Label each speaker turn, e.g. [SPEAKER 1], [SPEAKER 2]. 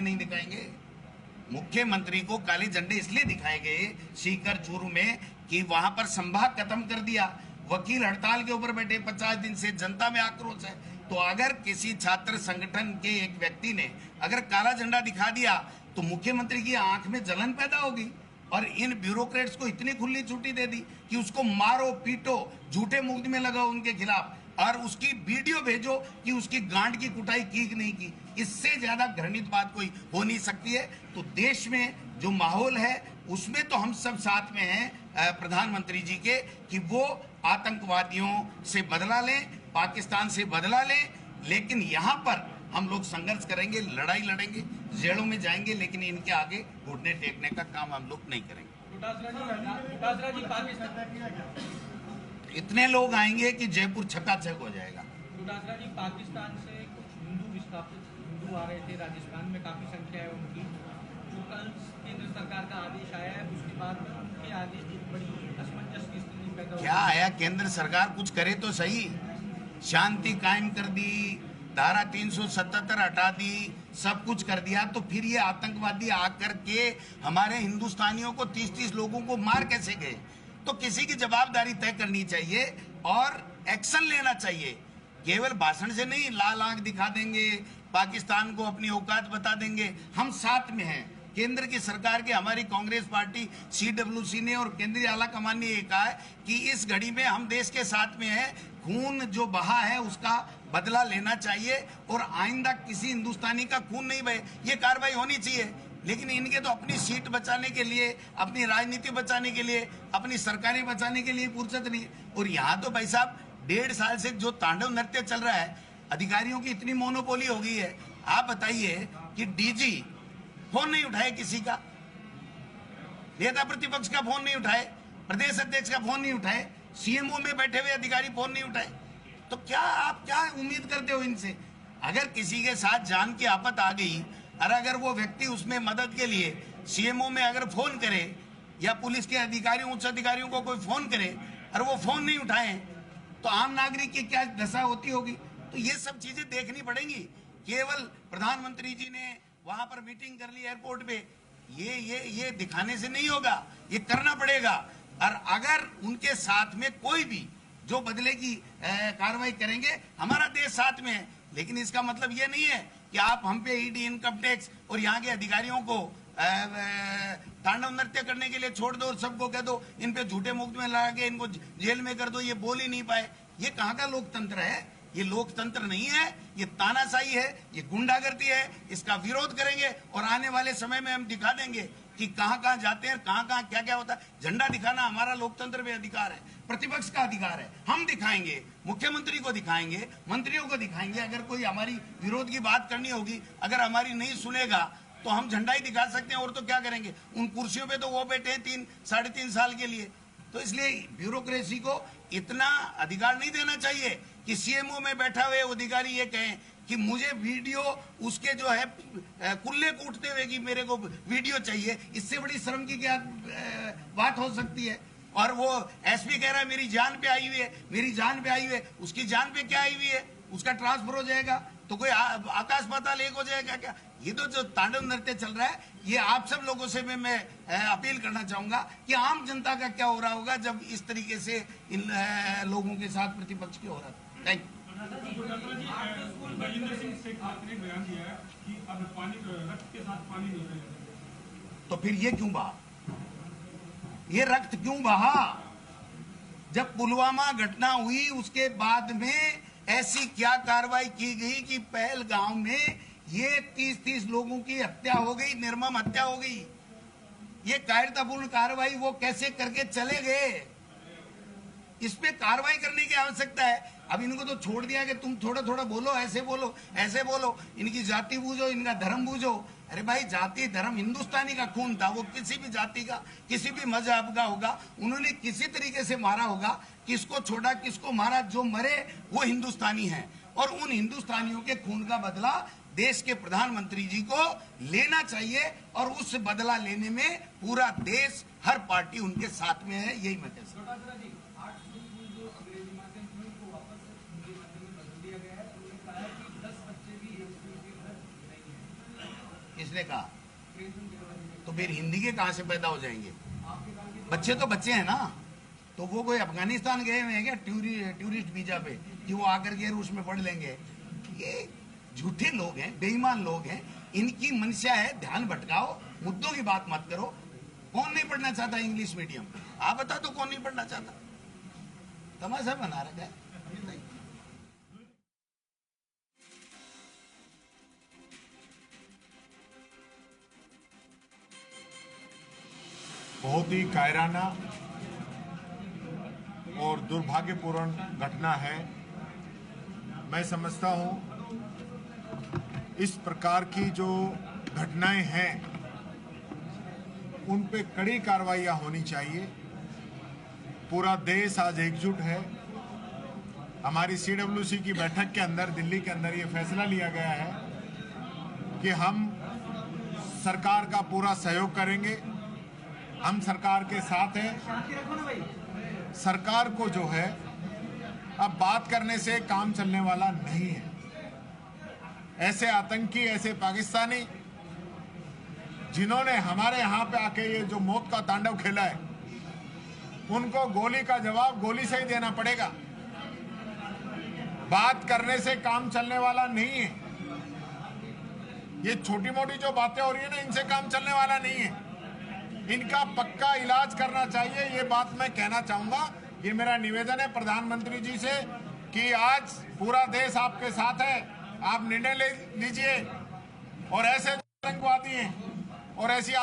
[SPEAKER 1] नहीं दिखाएंगे? मुख्यमंत्री को काले झंडे इसलिए दिखाए गए सीकर चूरू में कि वहां पर संभाग खत्म कर दिया, वकील हड़ताल के ऊपर बैठे 50 दिन से, जनता में आक्रोश है। तो अगर किसी छात्र संगठन के एक व्यक्ति ने अगर काला झंडा दिखा दिया तो मुख्यमंत्री की आंख में जलन पैदा होगी और इन ब्यूरोक्रेट्स को इतनी खुली छुट्टी दे दी कि उसको मारो पीटो, झूठे मुकदमे लगाओ उनके खिलाफ और उसकी वीडियो भेजो कि उसकी गांड की कुटाई की कि नहीं की। इससे ज्यादा घृणित बात कोई हो नहीं सकती है। तो देश में जो माहौल है उसमें तो हम सब साथ में हैं प्रधानमंत्री जी के कि वो आतंकवादियों से बदला लें, पाकिस्तान से बदला लें, लेकिन यहाँ पर हम लोग संघर्ष करेंगे, लड़ाई लड़ेंगे, जेलों में जाएंगे, लेकिन इनके आगे घुटने टेकने का काम हम लोग नहीं करेंगे। इतने लोग आएंगे कि जयपुर छक्का-छक हो जाएगा।
[SPEAKER 2] जी, पाकिस्तान से कुछ हिंदू विस्थापित हिंदू आ रहे थे, राजस्थान में काफी संख्या है उनकी, जो कल केंद्र सरकार का आदेश आया है उसके बाद में उनके आदेश की बड़ी असमंजस की स्थिति पैदा हो।
[SPEAKER 1] क्या आया? केंद्र सरकार कुछ करे तो सही, शांति कायम कर दी, धारा 377 हटा दी, सब कुछ कर दिया, तो फिर ये आतंकवादी आकर के हमारे हिंदुस्तानियों को 30-30 लोगों को मार कैसे गए? तो किसी की जवाबदारी तय करनी चाहिए और एक्शन लेना चाहिए। केवल भाषण से नहीं, लाल आंख दिखा देंगे, पाकिस्तान को अपनी औकात बता देंगे। हम साथ में हैं, केंद्र की सरकार के, हमारी कांग्रेस पार्टी CWC ने और केंद्रीय आला कमान ने ये कहा है कि इस घड़ी में हम देश के साथ में हैं, खून जो बहा है उसका बदला लेना चाहिए और आइंदा किसी हिंदुस्तानी का खून नहीं बहे, ये कार्रवाई होनी चाहिए। लेकिन इनके तो अपनी सीट बचाने के लिए, अपनी राजनीति बचाने के लिए, अपनी सरकारें बचाने के लिए फुर्सत नहीं है। और यहाँ तो भाई साहब 1.5 साल से जो तांडव नृत्य चल रहा है, अधिकारियों की इतनी मोनोपोली हो गई है। आप बताइए कि DG फोन नहीं उठाए किसी का, नेता प्रतिपक्ष का फोन नहीं उठाए, प्रदेश अध्यक्ष का फोन नहीं उठाए, CMO में बैठे हुए अधिकारी फोन नहीं उठाए, तो क्या आप क्या उम्मीद करते हो इनसे? अगर किसी के साथ जान की आफत आ गई और अगर वो व्यक्ति उसमें मदद के लिए CMO में अगर फोन करे या पुलिस के अधिकारियों, उच्च अधिकारियों को कोई फोन करे और वो फोन नहीं उठाए, तो आम नागरिक की क्या दशा होती होगी? तो ये सब चीजें देखनी पड़ेंगी। केवल प्रधानमंत्री जी ने वहां पर मीटिंग कर ली एयरपोर्ट पे, ये दिखाने से नहीं होगा, ये करना पड़ेगा। और अगर उनके साथ में कोई भी जो बदले की कार्रवाई करेंगे, हमारा देश साथ में है। लेकिन इसका मतलब ये नहीं है कि आप हम पे ED, इनकम टैक्स और यहाँ के अधिकारियों को तांडव नृत्य करने के लिए छोड़ दो और सबको कह दो इन पे झूठे मुकदमे लगा के इनको जेल में कर दो, ये बोल ही नहीं पाए। ये कहाँ का लोकतंत्र है? ये लोकतंत्र नहीं है, ये तानाशाही है, ये गुंडागर्दी है। इसका विरोध करेंगे और आने वाले समय में हम दिखा देंगे कि कहाँ कहाँ जाते हैं, कहाँ कहाँ क्या क्या होता है। झंडा दिखाना हमारा लोकतंत्र में अधिकार है, प्रतिपक्ष का अधिकार है। हम दिखाएंगे, मुख्यमंत्री को दिखाएंगे, मंत्रियों को दिखाएंगे। अगर कोई हमारी विरोध की बात करनी होगी, अगर हमारी नहीं सुनेगा तो हम झंडा ही दिखा सकते हैं, और तो क्या करेंगे? उन कुर्सियों पे तो वो बैठे हैं 3-3.5 साल के लिए। तो इसलिए ब्यूरोक्रेसी को इतना अधिकार नहीं देना चाहिए कि CMO में बैठा हुए अधिकारी ये कहें कि मुझे वीडियो उसके जो है कुल्ले कूटते हुए कि मेरे को वीडियो चाहिए। इससे बड़ी शर्म की क्या बात हो सकती है? और वो SP कह रहा है मेरी जान पे आई हुई है, मेरी जान पे आई हुई है। उसकी जान पे क्या आई हुई है? उसका ट्रांसफर हो जाएगा तो कोई आकाश पाताल एक हो जाएगा क्या? ये तो जो तांडव नृत्य चल रहा है, ये आप सब लोगों से मैं अपील करना चाहूंगा कि आम जनता का क्या हो रहा होगा जब इस तरीके से इन लोगों के साथ प्रतिपक्ष की हो रहा था। Thank you. तो फिर ये क्यों बहा? ये रक्त क्यों बहा? जब पुलवामा घटना हुई उसके बाद में ऐसी क्या कार्रवाई की गई कि पहलगाम में ये 30-30 लोगों की हत्या हो गई, निर्मम हत्या हो गई। ये कायरतापूर्ण कार्रवाई वो कैसे करके चले गए? इस पे कार्रवाई करने की आवश्यकता है। अब इनको तो छोड़ दिया कि तुम थोड़ा थोड़ा बोलो, ऐसे बोलो, ऐसे बोलो, इनकी जाति बूझो, इनका धर्म बूझो। अरे भाई, जाति धर्म हिंदुस्तानी का खून था, वो किसी भी जाति का, किसी भी मजहब का होगा, उन्होंने किसी तरीके से मारा होगा। किसको छोड़ा, किसको मारा, जो मरे वो हिंदुस्तानी है। और उन हिंदुस्तानियों के खून का बदला देश के प्रधानमंत्री जी को लेना चाहिए और उस बदला लेने में पूरा देश, हर पार्टी उनके साथ में है। यही मैं कह सकता हूं। किसने कहा? तो फिर हिंदी के कहां से पैदा हो जाएंगे? बच्चे तो बच्चे हैं ना। तो वो कोई अफगानिस्तान गए हुए हैं क्या टूरिस्ट वीजा पे कि वो आकर के रूस में पढ़ लेंगे? ये झूठे लोग हैं, बेईमान लोग हैं। इनकी मंशा है ध्यान भटकाओ, मुद्दों की बात मत करो। कौन नहीं पढ़ना चाहता इंग्लिश मीडियम? आप बता दो कौन नहीं पढ़ना चाहता? तमाशा बना रखा है।
[SPEAKER 3] बहुत ही कायराना और दुर्भाग्यपूर्ण घटना है। मैं समझता हूं इस प्रकार की जो घटनाएं हैं उन पे कड़ी कार्रवाइयां होनी चाहिए। पूरा देश आज एकजुट है। हमारी CWC की बैठक के अंदर दिल्ली के अंदर ये फैसला लिया गया है कि हम सरकार का पूरा सहयोग करेंगे। हम सरकार के साथ हैं। सरकार को जो है अब बात करने से काम चलने वाला नहीं है। ऐसे आतंकी, ऐसे पाकिस्तानी जिन्होंने हमारे यहां पे आके ये जो मौत का तांडव खेला है, उनको गोली का जवाब गोली से ही देना पड़ेगा। बात करने से काम चलने वाला नहीं है। ये छोटी मोटी जो बातें हो रही है ना, इनसे काम चलने वाला नहीं है। इनका पक्का इलाज करना चाहिए, ये बात मैं कहना चाहूंगा। ये मेरा निवेदन है प्रधानमंत्री जी से कि आज पूरा देश आपके साथ है। आप निर्णय ले लीजिए और ऐसे आतंकवादी हैं और ऐसी